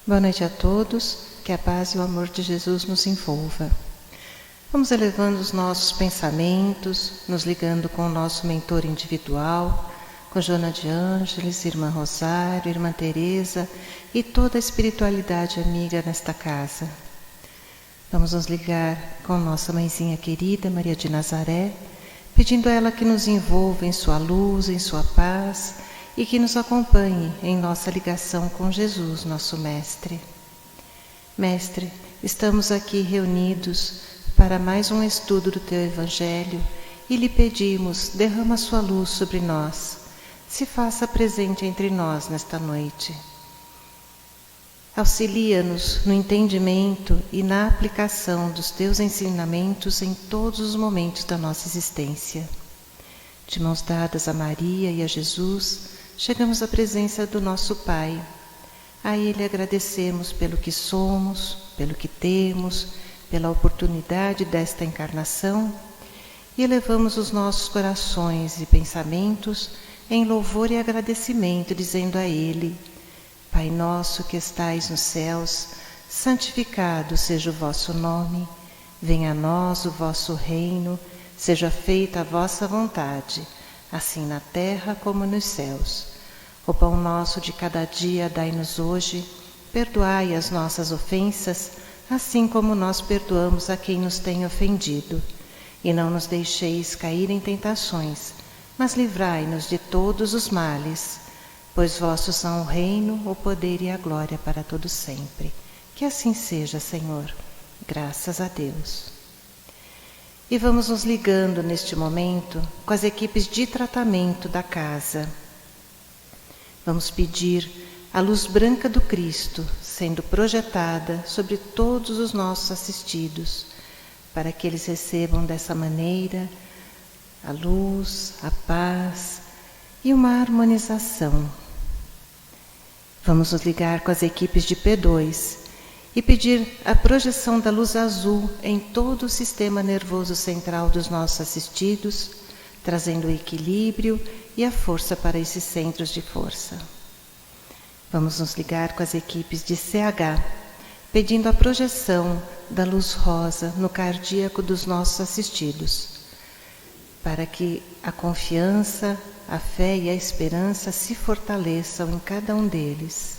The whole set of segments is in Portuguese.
Boa noite a todos, que a paz e o amor de Jesus nos envolva. Vamos elevando os nossos pensamentos, nos ligando com o nosso mentor individual, com Joana de Ângeles, Irmã Rosário, Irmã Teresa e toda a espiritualidade amiga nesta casa. Vamos nos ligar com nossa mãezinha querida, Maria de Nazaré, pedindo a ela que nos envolva em sua luz, em sua paz, e que nos acompanhe em nossa ligação com Jesus, nosso Mestre. Mestre, estamos aqui reunidos para mais um estudo do Teu Evangelho e lhe pedimos, derrama sua luz sobre nós, se faça presente entre nós nesta noite. Auxilia-nos no entendimento e na aplicação dos Teus ensinamentos em todos os momentos da nossa existência. De mãos dadas a Maria e a Jesus, chegamos à presença do nosso Pai. A Ele agradecemos pelo que somos, pelo que temos, pela oportunidade desta encarnação e elevamos os nossos corações e pensamentos em louvor e agradecimento, dizendo a Ele: Pai nosso que estais nos céus, santificado seja o vosso nome, venha a nós o vosso reino, seja feita a vossa vontade, assim na terra como nos céus. O pão nosso de cada dia dai-nos hoje, perdoai as nossas ofensas, assim como nós perdoamos a quem nos tem ofendido. E não nos deixeis cair em tentações, mas livrai-nos de todos os males, pois vossos são o reino, o poder e a glória para todo sempre. Que assim seja, Senhor. Graças a Deus. E vamos nos ligando neste momento com as equipes de tratamento da casa. Vamos pedir a luz branca do Cristo sendo projetada sobre todos os nossos assistidos, para que eles recebam dessa maneira a luz, a paz e uma harmonização. Vamos nos ligar com as equipes de P2 e pedir a projeção da luz azul em todo o sistema nervoso central dos nossos assistidos, trazendo o equilíbrio e a força para esses centros de força. Vamos nos ligar com as equipes de CH, pedindo a projeção da luz rosa no cardíaco dos nossos assistidos, para que a confiança, a fé e a esperança se fortaleçam em cada um deles.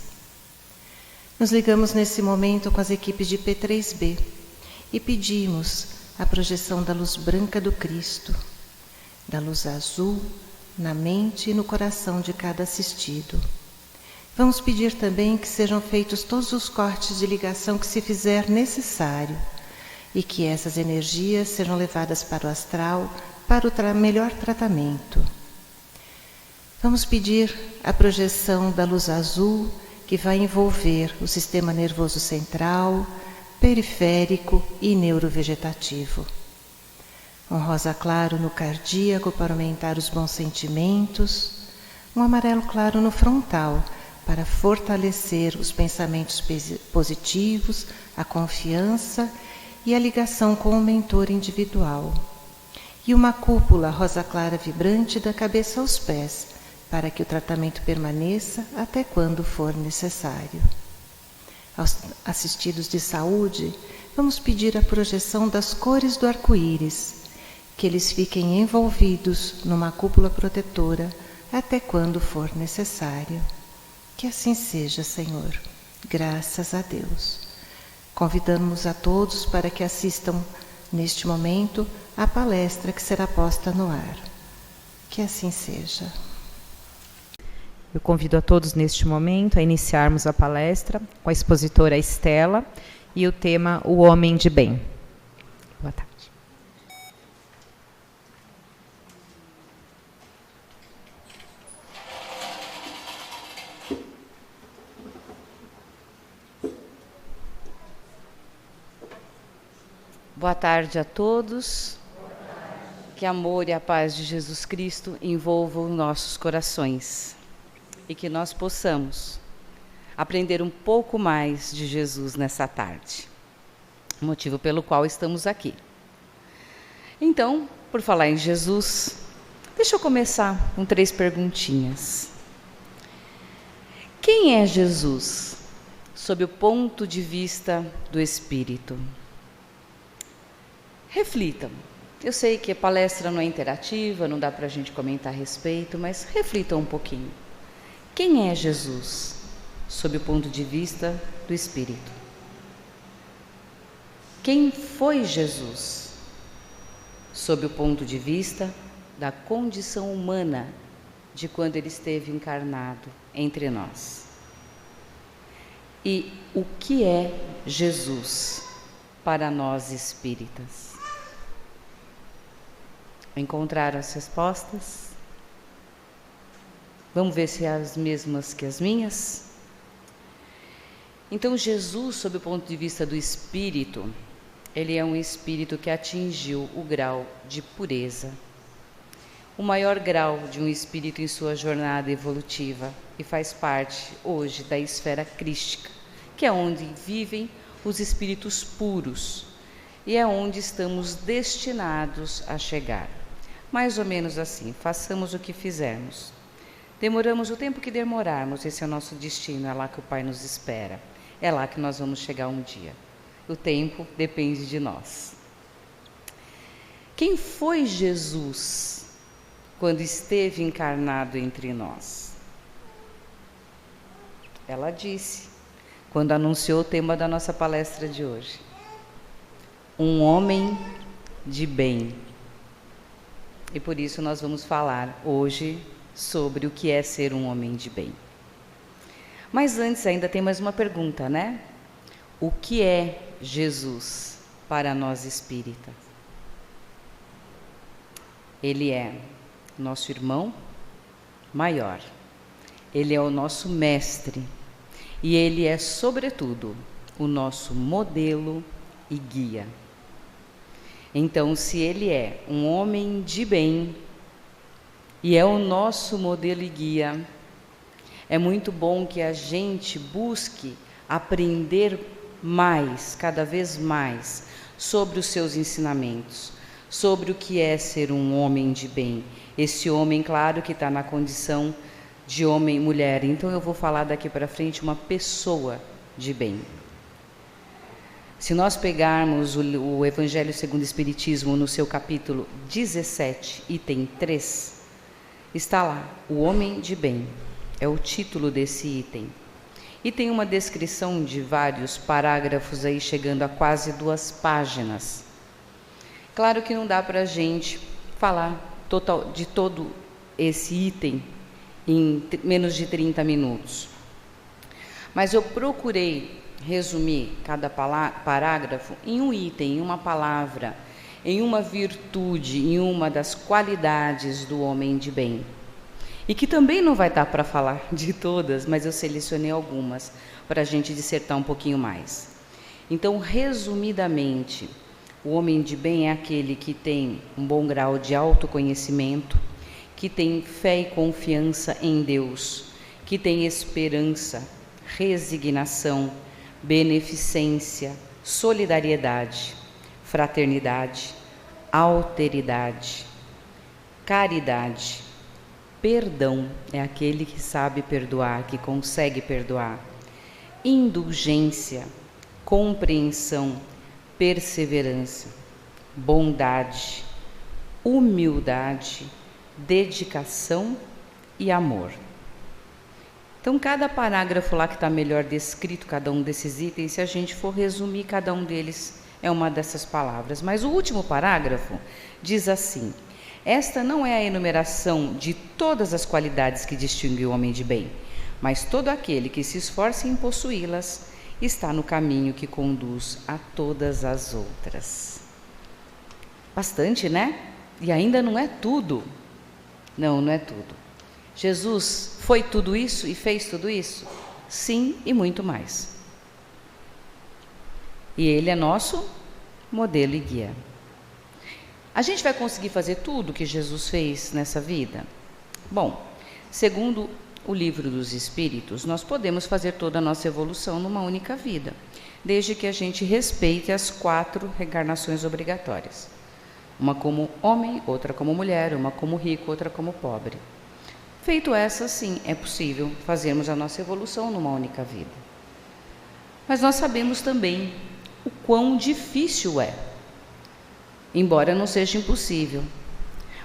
Nos ligamos nesse momento com as equipes de P3B e pedimos a projeção da luz branca do Cristo, da luz azul na mente e no coração de cada assistido. Vamos pedir também que sejam feitos todos os cortes de ligação que se fizer necessário e que essas energias sejam levadas para o astral para o melhor tratamento. Vamos pedir a projeção da luz azul que vai envolver o sistema nervoso central, periférico e neurovegetativo. Um rosa claro no cardíaco para aumentar os bons sentimentos, um amarelo claro no frontal para fortalecer os pensamentos positivos, a confiança e a ligação com o mentor individual. E uma cúpula rosa clara vibrante da cabeça aos pés, para que o tratamento permaneça até quando for necessário. Aos assistidos de saúde, vamos pedir a projeção das cores do arco-íris, que eles fiquem envolvidos numa cúpula protetora até quando for necessário. Que assim seja, Senhor. Graças a Deus. Convidamos a todos para que assistam neste momento à palestra que será posta no ar. Que assim seja. Eu convido a todos neste momento a iniciarmos a palestra com a expositora Estela e o tema O Homem de Bem. Boa tarde. Boa tarde a todos. Que amor e a paz de Jesus Cristo envolvam nossos corações e que nós possamos aprender um pouco mais de Jesus nessa tarde, motivo pelo qual estamos aqui. Então, por falar em Jesus, deixa eu começar com 3 perguntinhas. Quem é Jesus? sob o ponto de vista do Espírito. Reflitam. Eu sei que a palestra não é interativa, não dá para a gente comentar a respeito, mas reflitam um pouquinho. Quem é Jesus, sob o ponto de vista do Espírito? Quem foi Jesus, sob o ponto de vista da condição humana de quando ele esteve encarnado entre nós? E o que é Jesus para nós espíritas? Encontraram as respostas? Vamos ver se é as mesmas que as minhas? Então, Jesus, sob o ponto de vista do espírito, ele é um espírito que atingiu o grau de pureza, o maior grau de um espírito em sua jornada evolutiva, e faz parte hoje da esfera crística, que é onde vivem os espíritos puros e é onde estamos destinados a chegar. Mais ou menos assim, façamos o que fizermos. Demoramos o tempo que demorarmos, esse é o nosso destino, é lá que o Pai nos espera, é lá que nós vamos chegar um dia. O tempo depende de nós. Quem foi Jesus quando esteve encarnado entre nós? Ela disse, quando anunciou o tema da nossa palestra de hoje: um homem de bem. E por isso nós vamos falar hoje sobre o que é ser um homem de bem. Mas antes ainda tem mais uma pergunta, né? O que é Jesus para nós espíritas? Ele é nosso irmão maior, ele é o nosso mestre e ele é, sobretudo, o nosso modelo e guia. Então, se ele é um homem de bem e é o nosso modelo e guia, é muito bom que a gente busque aprender mais, cada vez mais, sobre os seus ensinamentos, sobre o que é ser um homem de bem. Esse homem, claro, que está na condição de homem e mulher. Então eu vou falar daqui para frente uma pessoa de bem. Se nós pegarmos o Evangelho segundo o Espiritismo, no seu capítulo 17, item 3, está lá, o homem de bem, é o título desse item. E tem uma descrição de vários parágrafos aí, chegando a quase 2 páginas. Claro que não dá para a gente falar de todo esse item em menos de 30 minutos. Mas eu procurei resumir cada parágrafo em um item, em uma palavra, em uma virtude, em uma das qualidades do homem de bem. E que também não vai dar para falar de todas, mas eu selecionei algumas para a gente dissertar um pouquinho mais. Então, resumidamente, o homem de bem é aquele que tem um bom grau de autoconhecimento, que tem fé e confiança em Deus, que tem esperança, resignação, beneficência, solidariedade, fraternidade, alteridade, caridade, perdão, é aquele que sabe perdoar, que consegue perdoar, indulgência, compreensão, perseverança, bondade, humildade, dedicação e amor. Então, cada parágrafo lá que está melhor descrito, cada um desses itens, se a gente for resumir, cada um deles é uma dessas palavras. Mas o último parágrafo diz assim: esta não é a enumeração de todas as qualidades que distinguem o homem de bem, mas todo aquele que se esforça em possuí-las está no caminho que conduz a todas as outras. Bastante, né? E ainda não é tudo. Não, não é tudo. Jesus foi tudo isso e fez tudo isso? Sim, e muito mais. E ele é nosso modelo e guia. A gente vai conseguir fazer tudo que Jesus fez nessa vida? Bom, segundo o Livro dos Espíritos, nós podemos fazer toda a nossa evolução numa única vida, desde que a gente respeite as 4 reencarnações obrigatórias. Uma como homem, outra como mulher, uma como rico, outra como pobre. Feito essa, sim, é possível fazermos a nossa evolução numa única vida. Mas nós sabemos também o quão difícil é, embora não seja impossível.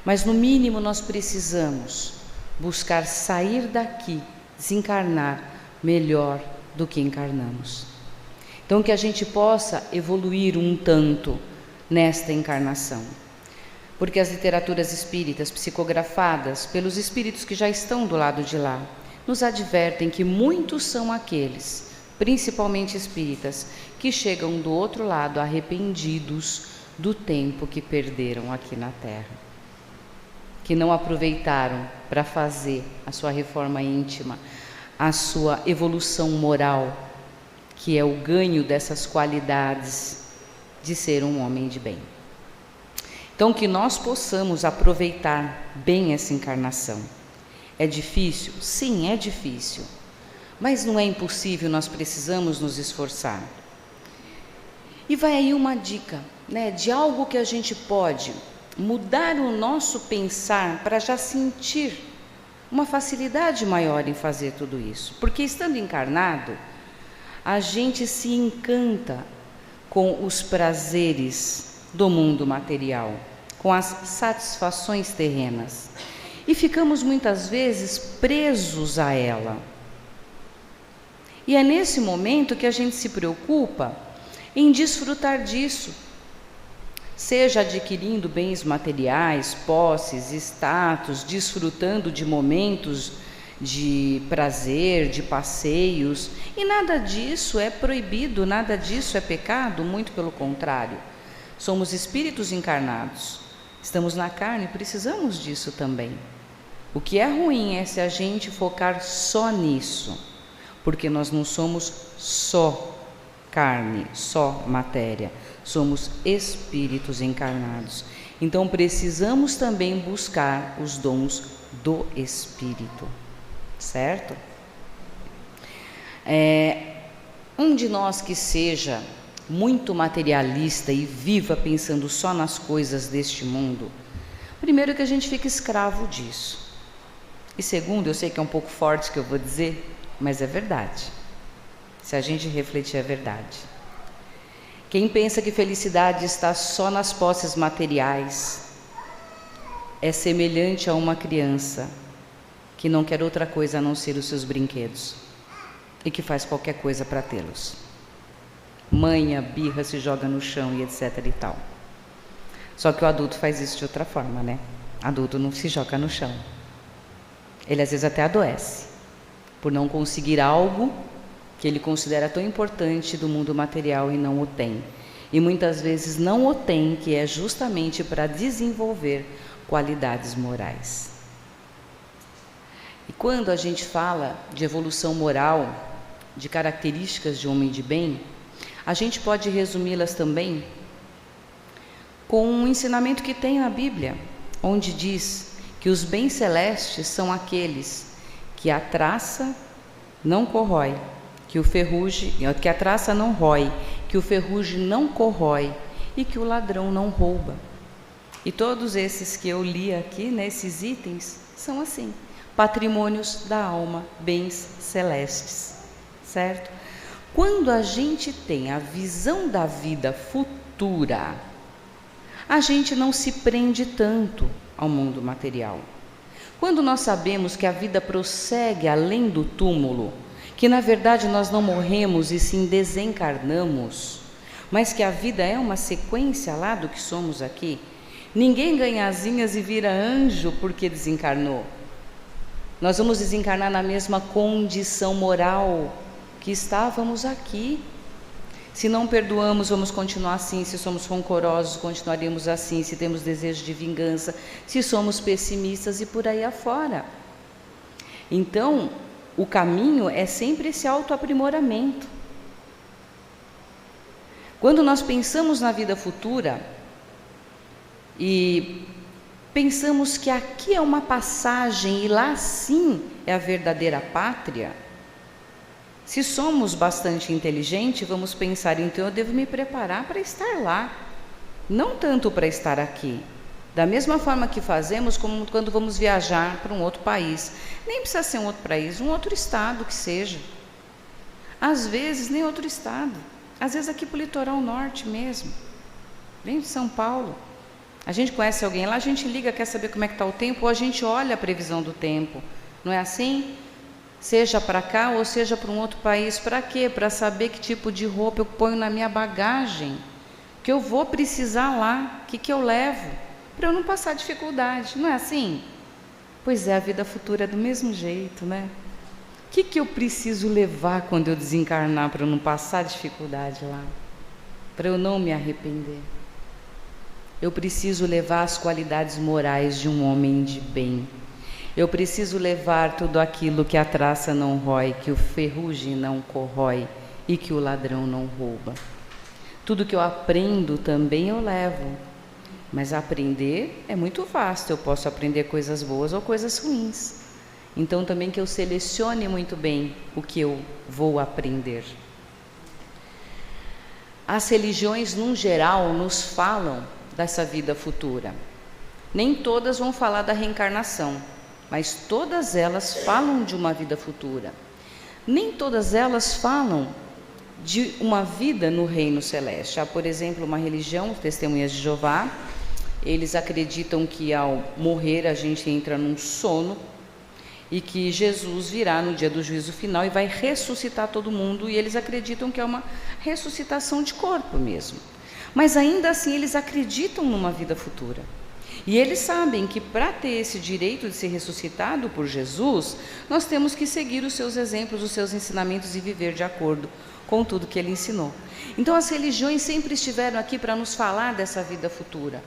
Mas no mínimo nós precisamos buscar sair daqui, desencarnar melhor do que encarnamos. Então que a gente possa evoluir um tanto nesta encarnação. Porque as literaturas espíritas psicografadas pelos espíritos que já estão do lado de lá, nos advertem que muitos são aqueles, principalmente espíritas, que chegam do outro lado arrependidos do tempo que perderam aqui na Terra, que não aproveitaram para fazer a sua reforma íntima, a sua evolução moral, que é o ganho dessas qualidades de ser um homem de bem. Então, que nós possamos aproveitar bem essa encarnação. É difícil? Sim, é difícil. Mas não é impossível, nós precisamos nos esforçar. E vai aí uma dica, né, de algo que a gente pode mudar o nosso pensar para já sentir uma facilidade maior em fazer tudo isso. Porque estando encarnado, a gente se encanta com os prazeres do mundo material, com as satisfações terrenas. E ficamos muitas vezes presos a ela. E é nesse momento que a gente se preocupa em desfrutar disso, seja adquirindo bens materiais, posses, status, desfrutando de momentos de prazer, de passeios, e nada disso é proibido, nada disso é pecado, muito pelo contrário. Somos espíritos encarnados, estamos na carne, precisamos disso também. O que é ruim é se a gente focar só nisso, porque nós não somos só carne, só matéria, somos espíritos encarnados. Então precisamos também buscar os dons do espírito, certo? Um de nós que seja muito materialista e viva pensando só nas coisas deste mundo, primeiro que a gente fica escravo disso. E segundo, eu sei que é um pouco forte o que eu vou dizer, mas é verdade. Se a gente refletir, é verdade. Quem pensa que felicidade está só nas posses materiais é semelhante a uma criança que não quer outra coisa a não ser os seus brinquedos e que faz qualquer coisa para tê-los. Manha, birra, se joga no chão e etc e tal. Só que o adulto faz isso de outra forma, né? Adulto não se joga no chão. Ele às vezes até adoece por não conseguir algo que ele considera tão importante do mundo material e não o tem. E muitas vezes não o tem, que é justamente para desenvolver qualidades morais. E quando a gente fala de evolução moral, de características de homem de bem, a gente pode resumi-las também com um ensinamento que tem na Bíblia, onde diz que os bens celestes são aqueles que a traça não corrói, que a traça não rói, que o ferrugem não corrói e que o ladrão não rouba. E todos esses que eu li aqui, nesses itens, são assim, patrimônios da alma, bens celestes, certo? Quando a gente tem a visão da vida futura, a gente não se prende tanto ao mundo material. Quando nós sabemos que a vida prossegue além do túmulo, que na verdade nós não morremos e sim desencarnamos, mas que a vida é uma sequência lá do que somos aqui, ninguém ganha asinhas e vira anjo porque desencarnou. Nós vamos desencarnar na mesma condição moral que estávamos aqui. Se não perdoamos, vamos continuar assim. Se somos rancorosos, continuaremos assim. Se temos desejo de vingança, se somos pessimistas e por aí afora. Então, o caminho é sempre esse autoaprimoramento. Quando nós pensamos na vida futura e pensamos que aqui é uma passagem e lá sim é a verdadeira pátria, se somos bastante inteligentes, vamos pensar, então eu devo me preparar para estar lá, não tanto para estar aqui. Da mesma forma que fazemos como quando vamos viajar para um outro país. Nem precisa ser um outro país, um outro estado que seja. às vezes nem outro estado, às vezes aqui para o litoral norte mesmo, dentro de São Paulo. A gente conhece alguém lá, a gente liga, quer saber como é que está o tempo, ou a gente olha a previsão do tempo, não é assim? Seja para cá ou seja para um outro país. Para quê? Para saber que tipo de roupa eu ponho na minha bagagem, que eu vou precisar lá, o que eu levo, para eu não passar dificuldade, não é assim? Pois é, a vida futura é do mesmo jeito, né? O que eu preciso levar quando eu desencarnar para eu não passar dificuldade lá? Para eu não me arrepender? Eu preciso levar as qualidades morais de um homem de bem. Eu preciso levar tudo aquilo que a traça não rói, que o ferrugem não corrói e que o ladrão não rouba. Tudo que eu aprendo também eu levo. Mas aprender é muito vasto. Eu posso aprender coisas boas ou coisas ruins. Então também que eu selecione muito bem o que eu vou aprender. As religiões, num geral, nos falam dessa vida futura. Nem todas vão falar da reencarnação, mas todas elas falam de uma vida futura. Nem todas elas falam de uma vida no reino celeste. Há, por exemplo, uma religião, Testemunhas de Jeová, eles acreditam que ao morrer a gente entra num sono e que Jesus virá no dia do juízo final e vai ressuscitar todo mundo, e eles acreditam que é uma ressuscitação de corpo mesmo. Mas ainda assim eles acreditam numa vida futura. E eles sabem que para ter esse direito de ser ressuscitado por Jesus, nós temos que seguir os seus exemplos, os seus ensinamentos e viver de acordo com tudo que ele ensinou. Então as religiões sempre estiveram aqui para nos falar dessa vida futura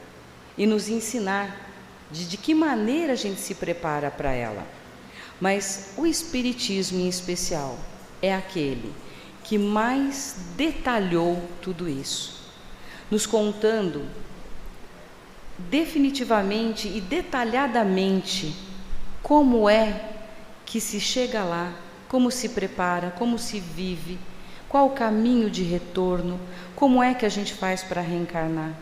e nos ensinar de que maneira a gente se prepara para ela. Mas o Espiritismo em especial é aquele que mais detalhou tudo isso, nos contando definitivamente e detalhadamente como é que se chega lá, como se prepara, como se vive, qual o caminho de retorno, como é que a gente faz para reencarnar.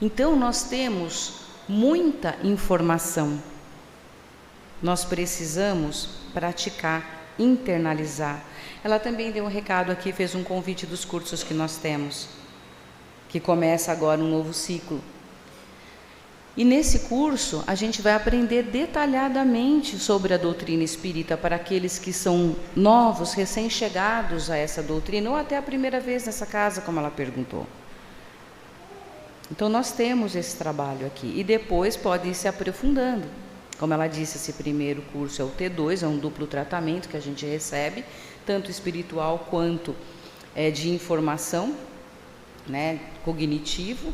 Então nós temos muita informação. Nós precisamos praticar, internalizar. Ela também deu um recado aqui, fez um convite dos cursos que nós temos, que começa agora um novo ciclo. E nesse curso a gente vai aprender detalhadamente sobre a doutrina espírita para aqueles que são novos, recém-chegados a essa doutrina, ou até a primeira vez nessa casa, como ela perguntou. Então nós temos esse trabalho aqui, e depois podem ir se aprofundando. Como ela disse, esse primeiro curso é o T2, é um duplo tratamento que a gente recebe, tanto espiritual quanto de informação, né, cognitivo,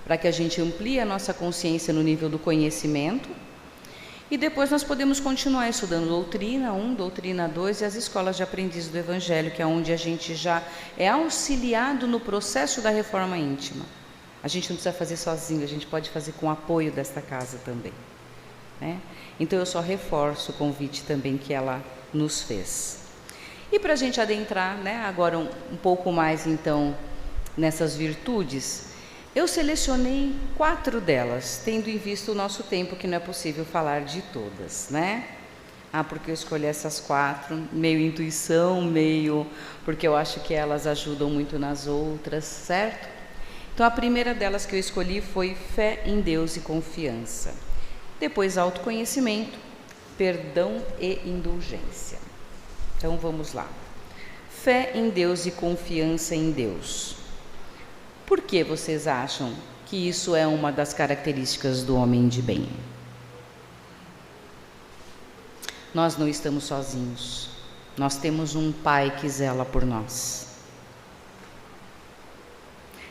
para que a gente amplie a nossa consciência no nível do conhecimento. E depois nós podemos continuar estudando doutrina 1, doutrina 2 e as escolas de aprendizes do Evangelho, que é onde a gente já é auxiliado no processo da reforma íntima. A gente não precisa fazer sozinho, a gente pode fazer com o apoio desta casa também, né? Então eu só reforço o convite também que ela nos fez. E para a gente adentrar, né, agora um pouco mais então nessas virtudes, eu selecionei 4 delas, tendo em vista o nosso tempo, que não é possível falar de todas, né? Porque eu escolhi essas 4, meio intuição, meio porque eu acho que elas ajudam muito nas outras, certo? Então a primeira delas que eu escolhi foi fé em Deus e confiança. Depois autoconhecimento, perdão e indulgência. Então vamos lá. Fé em Deus e confiança em Deus. Por que vocês acham que isso é uma das características do homem de bem? Nós não estamos sozinhos. Nós temos um Pai que zela por nós.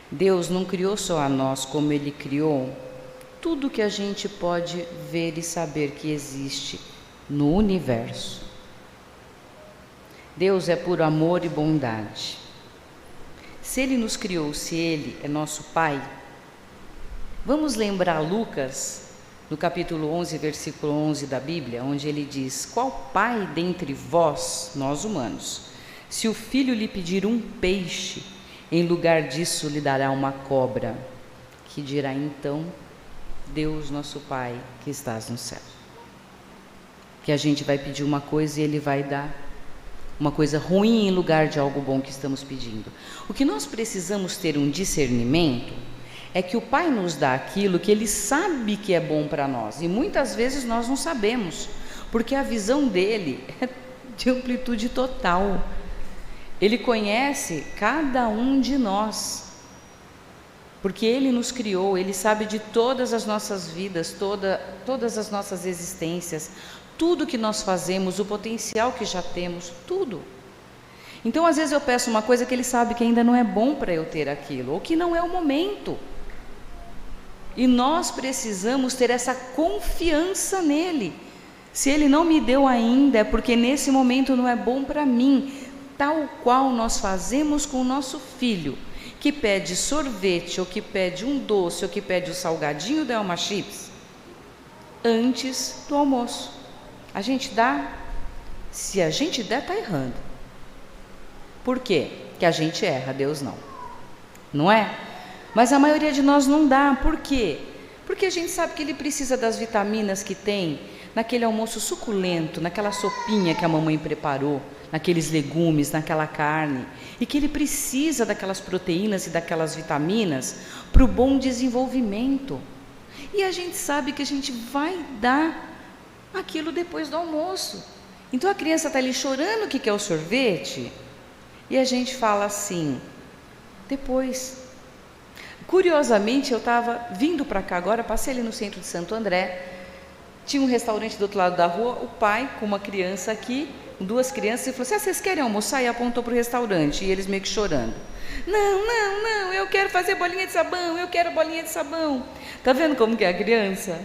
Deus não criou só a nós, como Ele criou tudo que a gente pode ver e saber que existe no universo. Deus é puro amor e bondade. Se Ele nos criou, se Ele é nosso Pai, vamos lembrar Lucas, no capítulo 11, versículo 11 da Bíblia, onde ele diz: qual pai dentre vós, nós humanos, se o filho lhe pedir um peixe, em lugar disso lhe dará uma cobra? Que dirá então Deus nosso Pai que estás no céu? que a gente vai pedir uma coisa e Ele vai dar uma coisa ruim em lugar de algo bom que estamos pedindo. O que nós precisamos ter um discernimento é que o Pai nos dá aquilo que Ele sabe que é bom para nós, e muitas vezes nós não sabemos, porque a visão dele é de amplitude total. Ele conhece cada um de nós, porque Ele nos criou, Ele sabe de todas as nossas vidas, todas as nossas existências, tudo que nós fazemos, o potencial que já temos, tudo. Então, às vezes eu peço uma coisa que Ele sabe que ainda não é bom para eu ter aquilo, ou que não é o momento. E nós precisamos ter essa confiança nele. Se Ele não me deu ainda, é porque nesse momento não é bom para mim, tal qual nós fazemos com o nosso filho, que pede sorvete, ou que pede um doce, ou que pede o salgadinho da Elma Chips, antes do almoço. A gente dá, se a gente der, está errando. Por quê? Que a gente erra, Deus não. Não é? Mas a maioria de nós não dá. Por quê? Porque a gente sabe que ele precisa das vitaminas que tem naquele almoço suculento, naquela sopinha que a mamãe preparou, naqueles legumes, naquela carne, e que ele precisa daquelas proteínas e daquelas vitaminas para o bom desenvolvimento. E a gente sabe que a gente vai dar aquilo depois do almoço. Então a criança está ali chorando que quer o sorvete, e a gente fala assim, depois. Curiosamente, eu estava vindo para cá agora, passei ali no centro de Santo André, tinha um restaurante do outro lado da rua, o pai com uma criança aqui, duas crianças, e falou assim, vocês querem almoçar? E apontou para o restaurante, e eles meio que chorando. Não, eu quero fazer bolinha de sabão, eu quero bolinha de sabão. Tá vendo como que é a criança?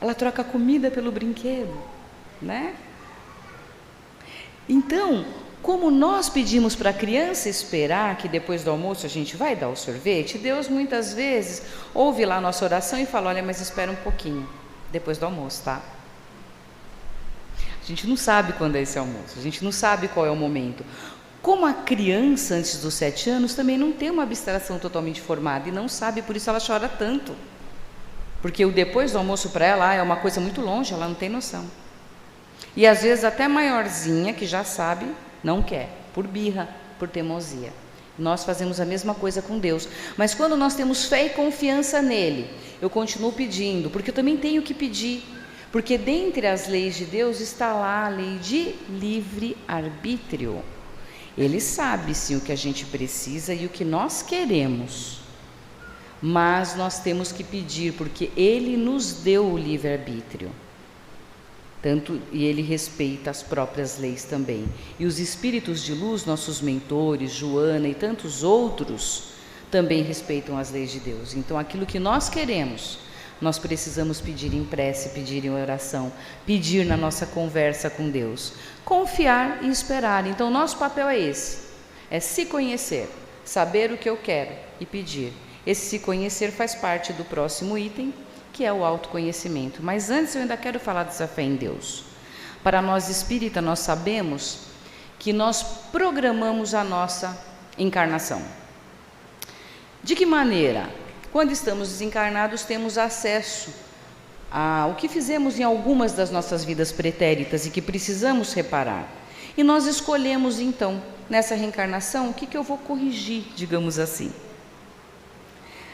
Ela troca a comida pelo brinquedo, né? Então, como nós pedimos para a criança esperar que depois do almoço a gente vai dar o sorvete, Deus muitas vezes ouve lá a nossa oração e fala, olha, mas espera um pouquinho, depois do almoço, tá? A gente não sabe quando é esse almoço, a gente não sabe qual é o momento. Como a criança antes dos 7 anos também não tem uma abstração totalmente formada e não sabe, por isso ela chora tanto. Porque o depois do almoço para ela é uma coisa muito longe, ela não tem noção. E às vezes até maiorzinha, que já sabe, não quer, por birra, por teimosia. Nós fazemos a mesma coisa com Deus. Mas quando nós temos fé e confiança nele, eu continuo pedindo, porque eu também tenho que pedir. Porque dentre as leis de Deus está lá a lei de livre-arbítrio. Ele sabe sim o que a gente precisa e o que nós queremos. Mas nós temos que pedir, porque Ele nos deu o livre-arbítrio. E Ele respeita as próprias leis também. E os espíritos de luz, nossos mentores, Joana e tantos outros, também respeitam as leis de Deus. Então, aquilo que nós queremos, nós precisamos pedir em prece, pedir em oração, pedir na nossa conversa com Deus. Confiar e esperar. Então, nosso papel é esse. É se conhecer, saber o que eu quero e pedir. Esse se conhecer faz parte do próximo item, que é o autoconhecimento. Mas antes eu ainda quero falar dessa fé em Deus. Para nós espíritas, nós sabemos que nós programamos a nossa encarnação. De que maneira? Quando estamos desencarnados, temos acesso ao que fizemos em algumas das nossas vidas pretéritas e que precisamos reparar. E nós escolhemos então, nessa reencarnação, o que eu vou corrigir, digamos assim.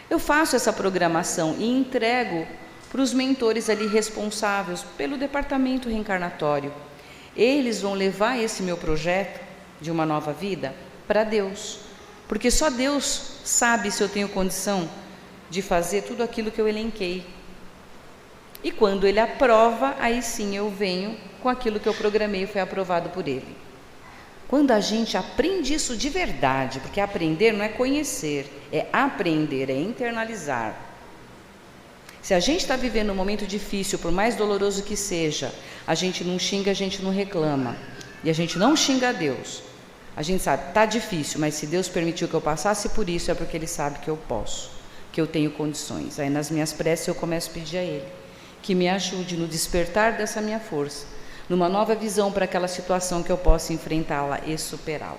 Eu faço essa programação e entrego para os mentores ali responsáveis pelo departamento reencarnatório. Eles vão levar esse meu projeto de uma nova vida para Deus, porque só Deus sabe se eu tenho condição de fazer tudo aquilo que eu elenquei. E quando Ele aprova, aí sim eu venho com aquilo que eu programei e foi aprovado por Ele. Quando a gente aprende isso de verdade, porque aprender não é conhecer, é aprender, é internalizar. Se a gente está vivendo um momento difícil, por mais doloroso que seja, a gente não xinga, a gente não reclama. E a gente não xinga a Deus. A gente sabe, está difícil, mas se Deus permitiu que eu passasse por isso, é porque Ele sabe que eu posso, que eu tenho condições. Aí nas minhas preces eu começo a pedir a Ele, que me ajude no despertar dessa minha força, numa nova visão para aquela situação que eu possa enfrentá-la e superá-la.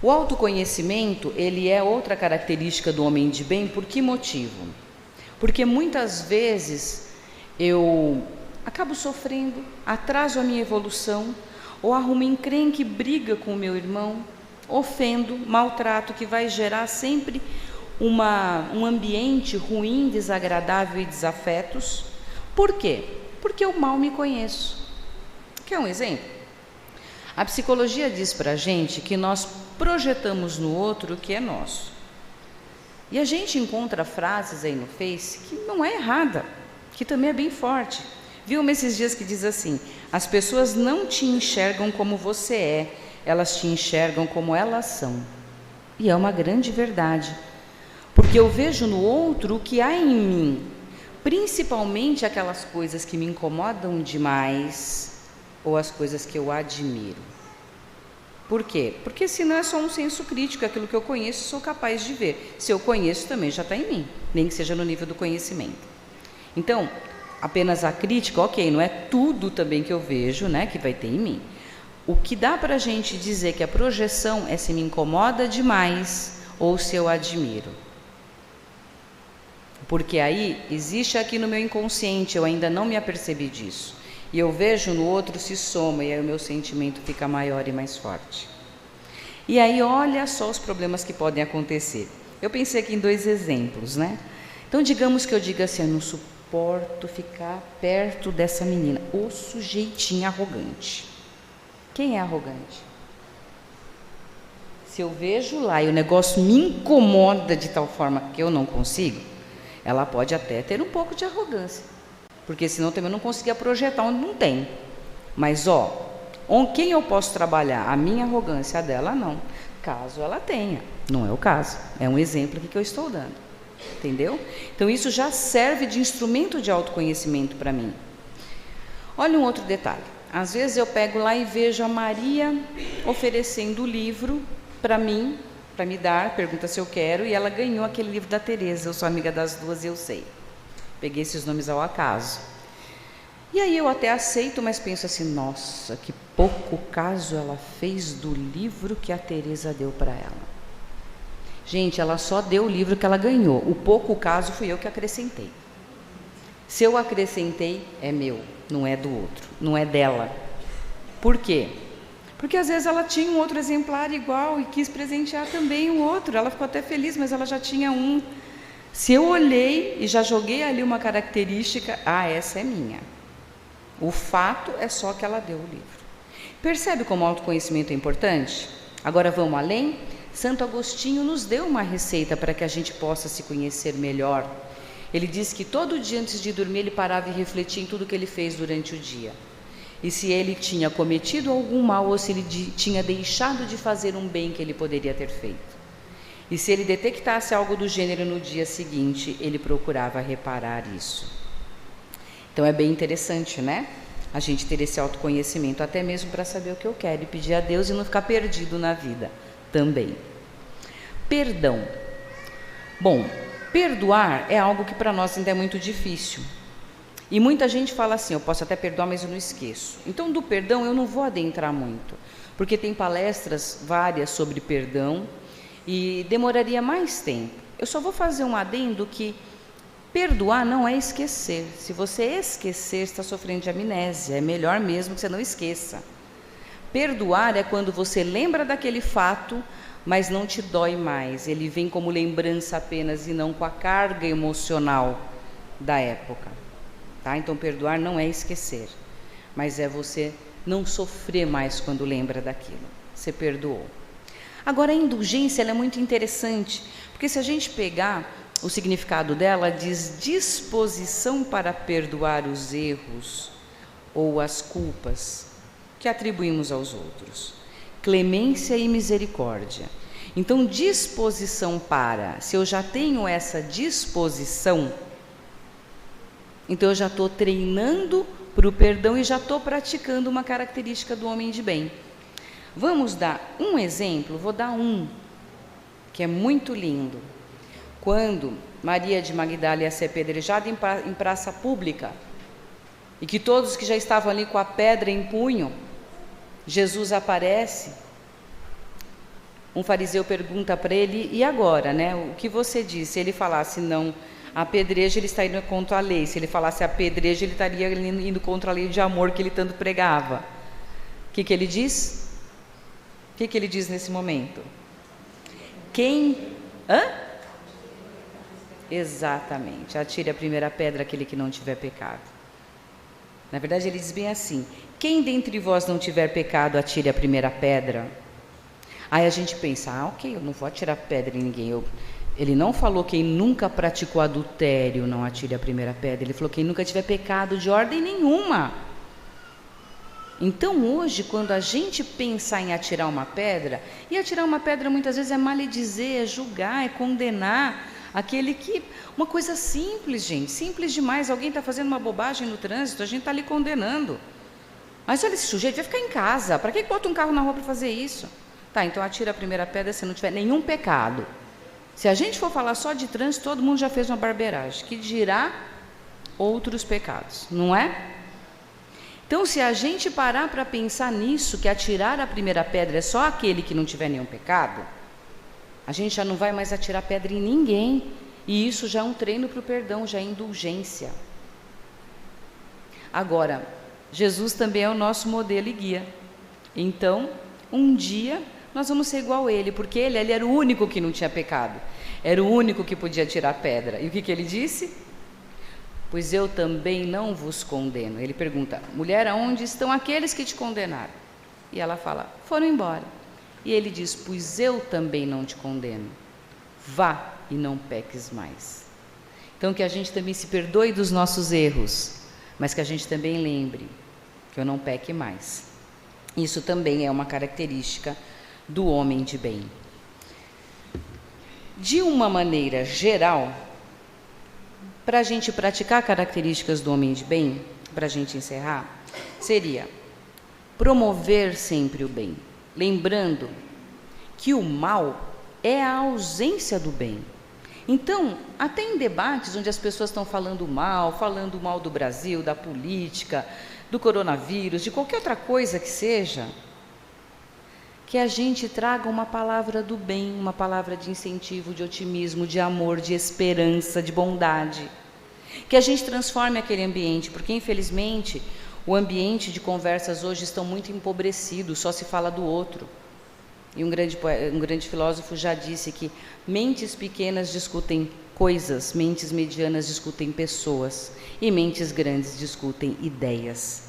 O autoconhecimento, ele é outra característica do homem de bem. Por que motivo? Porque muitas vezes eu acabo sofrendo, atraso a minha evolução, ou arrumo encrenque, briga com o meu irmão, ofendo, maltrato, que vai gerar sempre um ambiente ruim, desagradável e desafetos. Por quê? Porque eu mal me conheço. Quer um exemplo? A psicologia diz para a gente que nós projetamos no outro o que é nosso. E a gente encontra frases aí no Face que não é errada, que também é bem forte. Viu esses dias que diz assim: as pessoas não te enxergam como você é, elas te enxergam como elas são. E é uma grande verdade, porque eu vejo no outro o que há em mim, principalmente aquelas coisas que me incomodam demais ou as coisas que eu admiro. Por quê? Porque senão é só um senso crítico, aquilo que eu conheço sou capaz de ver. Se eu conheço também já está em mim, nem que seja no nível do conhecimento. Então, apenas a crítica, ok, não é tudo também que eu vejo, né, que vai ter em mim. O que dá para a gente dizer que a projeção é se me incomoda demais ou se eu admiro. Porque aí existe aqui no meu inconsciente, eu ainda não me apercebi disso. E eu vejo no outro se soma, e aí o meu sentimento fica maior e mais forte. E aí olha só os problemas que podem acontecer. Eu pensei aqui em 2 exemplos, né? Então digamos que eu diga assim: eu não suporto ficar perto dessa menina, o sujeitinho arrogante. Quem é arrogante? Se eu vejo lá e o negócio me incomoda de tal forma que eu não consigo, ela pode até ter um pouco de arrogância, porque senão também eu não conseguia projetar onde não tem. Mas quem eu posso trabalhar? A minha arrogância, a dela não, caso ela tenha. Não é o caso, é um exemplo aqui que eu estou dando, entendeu? Então isso já serve de instrumento de autoconhecimento para mim. Olha um outro detalhe: às vezes eu pego lá e vejo a Maria oferecendo o livro para mim, para me dar, pergunta se eu quero, e ela ganhou aquele livro da Teresa. Eu sou amiga das duas e eu sei. Peguei esses nomes ao acaso. E aí eu até aceito, mas penso assim: nossa, que pouco caso ela fez do livro que a Teresa deu para ela. Gente, ela só deu o livro que ela ganhou. O pouco caso fui eu que acrescentei. Se eu acrescentei, é meu, não é do outro, não é dela. Por quê? Porque às vezes ela tinha um outro exemplar igual e quis presentear também o outro. Ela ficou até feliz, mas ela já tinha um. Se eu olhei e já joguei ali uma característica, essa é minha. O fato é só que ela deu o livro. Percebe como o autoconhecimento é importante? Agora vamos além? Santo Agostinho nos deu uma receita para que a gente possa se conhecer melhor. Ele diz que todo dia antes de dormir ele parava e refletia em tudo que ele fez durante o dia. E se ele tinha cometido algum mal ou se ele tinha deixado de fazer um bem que ele poderia ter feito. E se ele detectasse algo do gênero no dia seguinte, ele procurava reparar isso. Então é bem interessante, né? A gente ter esse autoconhecimento, até mesmo para saber o que eu quero e pedir a Deus e não ficar perdido na vida também. Perdão. Bom, perdoar é algo que para nós ainda é muito difícil. E muita gente fala assim: eu posso até perdoar, mas eu não esqueço. Então do perdão eu não vou adentrar muito, porque tem palestras várias sobre perdão e demoraria mais tempo. Eu só vou fazer um adendo que perdoar não é esquecer. Se você esquecer, está sofrendo de amnésia. É melhor mesmo que você não esqueça. Perdoar é quando você lembra daquele fato, mas não te dói mais. Ele vem como lembrança apenas e não com a carga emocional da época. Tá? Então perdoar não é esquecer, mas é você não sofrer mais quando lembra daquilo. Você perdoou. Agora a indulgência ela é muito interessante, porque se a gente pegar o significado dela, diz disposição para perdoar os erros ou as culpas que atribuímos aos outros. Clemência e misericórdia. Então disposição para, se eu já tenho essa disposição, então eu já estou treinando para o perdão e já estou praticando uma característica do homem de bem. Vamos dar um exemplo, vou dar um, que é muito lindo. Quando Maria de Magdala ia ser apedrejada em praça pública, e que todos que já estavam ali com a pedra em punho, Jesus aparece, um fariseu pergunta para ele: e agora, né? O que você disse? Se ele falasse: não, apedreja, ele está indo contra a lei. Se ele falasse apedreja, ele estaria indo contra a lei de amor que ele tanto pregava. O que ele diz? O que ele diz nesse momento? Exatamente, atire a primeira pedra aquele que não tiver pecado. Na verdade, ele diz bem assim: quem dentre vós não tiver pecado, atire a primeira pedra. Aí a gente pensa, ok, eu não vou atirar pedra em ninguém. Ele não falou quem nunca praticou adultério não atire a primeira pedra. Ele falou quem nunca tiver pecado de ordem nenhuma. Então hoje, quando a gente pensar em atirar uma pedra, e atirar uma pedra muitas vezes é maledizer, é julgar, é condenar aquele que... Uma coisa simples, gente, simples demais. Alguém está fazendo uma bobagem no trânsito, a gente está ali condenando. Mas olha, esse sujeito vai ficar em casa, para que bota um carro na rua para fazer isso? Tá, então atira a primeira pedra se não tiver nenhum pecado. Se a gente for falar só de trânsito, todo mundo já fez uma barbeiragem, que dirá outros pecados, não é? Então, se a gente parar para pensar nisso, que atirar a primeira pedra é só aquele que não tiver nenhum pecado, a gente já não vai mais atirar pedra em ninguém. E isso já é um treino para o perdão, já é indulgência. Agora, Jesus também é o nosso modelo e guia. Então, um dia nós vamos ser igual a ele, porque ele era o único que não tinha pecado. Era o único que podia tirar pedra. E o que ele disse? Pois eu também não vos condeno. Ele pergunta, mulher, aonde estão aqueles que te condenaram? E ela fala, foram embora. E ele diz, pois eu também não te condeno. Vá e não peques mais. Então que a gente também se perdoe dos nossos erros, mas que a gente também lembre que eu não peque mais. Isso também é uma característica do homem de bem. De uma maneira geral, para a gente praticar características do homem de bem, para a gente encerrar, seria promover sempre o bem, lembrando que o mal é a ausência do bem. Então, até em debates onde as pessoas estão falando mal do Brasil, da política, do coronavírus, de qualquer outra coisa que seja, que a gente traga uma palavra do bem, uma palavra de incentivo, de otimismo, de amor, de esperança, de bondade. Que a gente transforme aquele ambiente, porque infelizmente o ambiente de conversas hoje estão muito empobrecidos, só se fala do outro. E um grande filósofo já disse que mentes pequenas discutem coisas, mentes medianas discutem pessoas e mentes grandes discutem ideias.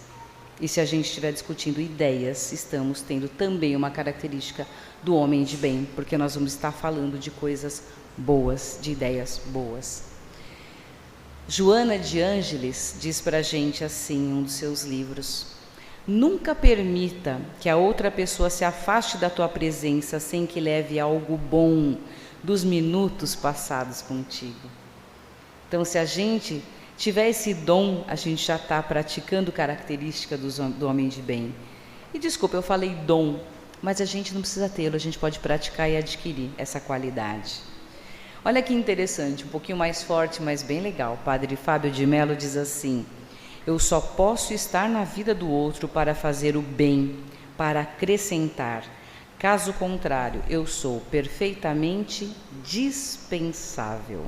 E se a gente estiver discutindo ideias, estamos tendo também uma característica do homem de bem, porque nós vamos estar falando de coisas boas, de ideias boas. Joana de Ângeles diz para a gente assim em um dos seus livros: nunca permita que a outra pessoa se afaste da tua presença sem que leve algo bom dos minutos passados contigo. Então, se a gente tiver esse dom, a gente já está praticando característica do homem de bem. E desculpa, eu falei dom, mas a gente não precisa tê-lo, a gente pode praticar e adquirir essa qualidade. Olha que interessante, um pouquinho mais forte, mas bem legal. O padre Fábio de Mello diz assim: eu só posso estar na vida do outro para fazer o bem, para acrescentar. Caso contrário, eu sou perfeitamente dispensável.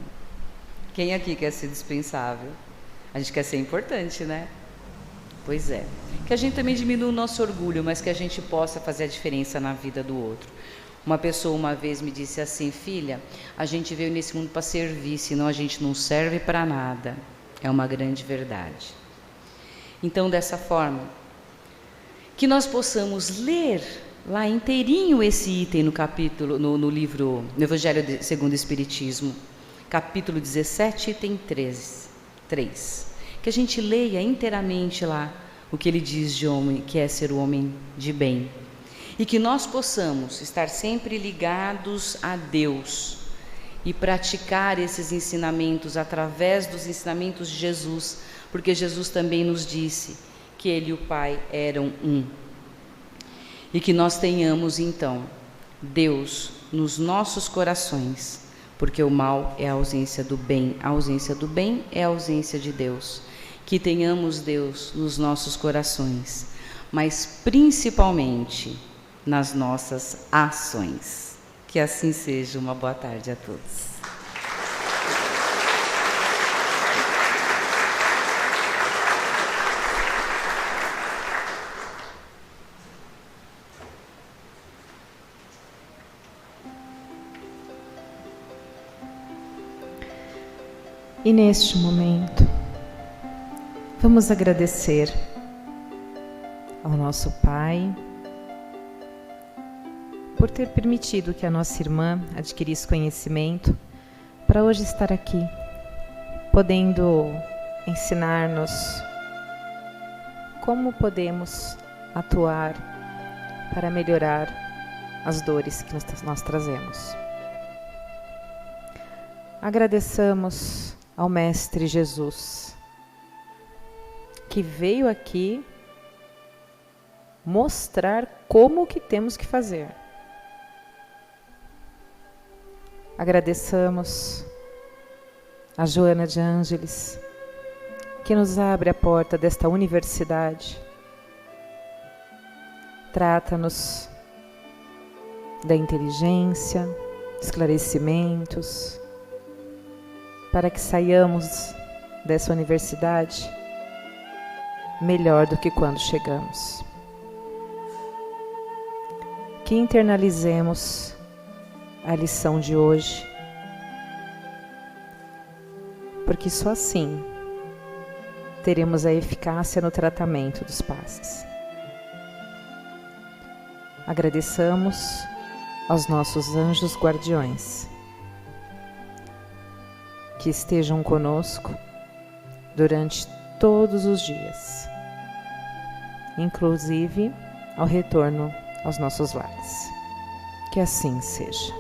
Quem aqui quer ser dispensável? A gente quer ser importante, né? Pois é. Que a gente também diminua o nosso orgulho, mas que a gente possa fazer a diferença na vida do outro. Uma pessoa uma vez me disse assim: filha, a gente veio nesse mundo para servir, senão a gente não serve para nada. É uma grande verdade. Então, dessa forma, que nós possamos ler lá inteirinho esse item no capítulo, no livro, no Evangelho segundo o Espiritismo, capítulo 17, item 3. Que a gente leia inteiramente lá o que ele diz de homem, que é ser o homem de bem. E que nós possamos estar sempre ligados a Deus e praticar esses ensinamentos através dos ensinamentos de Jesus, porque Jesus também nos disse que Ele e o Pai eram um. E que nós tenhamos, então, Deus nos nossos corações, porque o mal é a ausência do bem é a ausência de Deus. Que tenhamos Deus nos nossos corações, mas principalmente nas nossas ações. Que assim seja. Uma boa tarde a todos. E neste momento, vamos agradecer ao nosso Pai por ter permitido que a nossa irmã adquirisse conhecimento para hoje estar aqui, podendo ensinar-nos como podemos atuar para melhorar as dores que nós trazemos. Agradeçamos ao Mestre Jesus, que veio aqui mostrar como que temos que fazer. Agradeçamos a Joana de Ângeles, que nos abre a porta desta universidade. Trata-nos da inteligência, esclarecimentos, para que saiamos dessa universidade melhor do que quando chegamos. Que internalizemos a lição de hoje, porque só assim teremos a eficácia no tratamento dos passes. Agradeçamos aos nossos anjos guardiões, que estejam conosco durante todos os dias, inclusive ao retorno aos nossos lares. Que assim seja.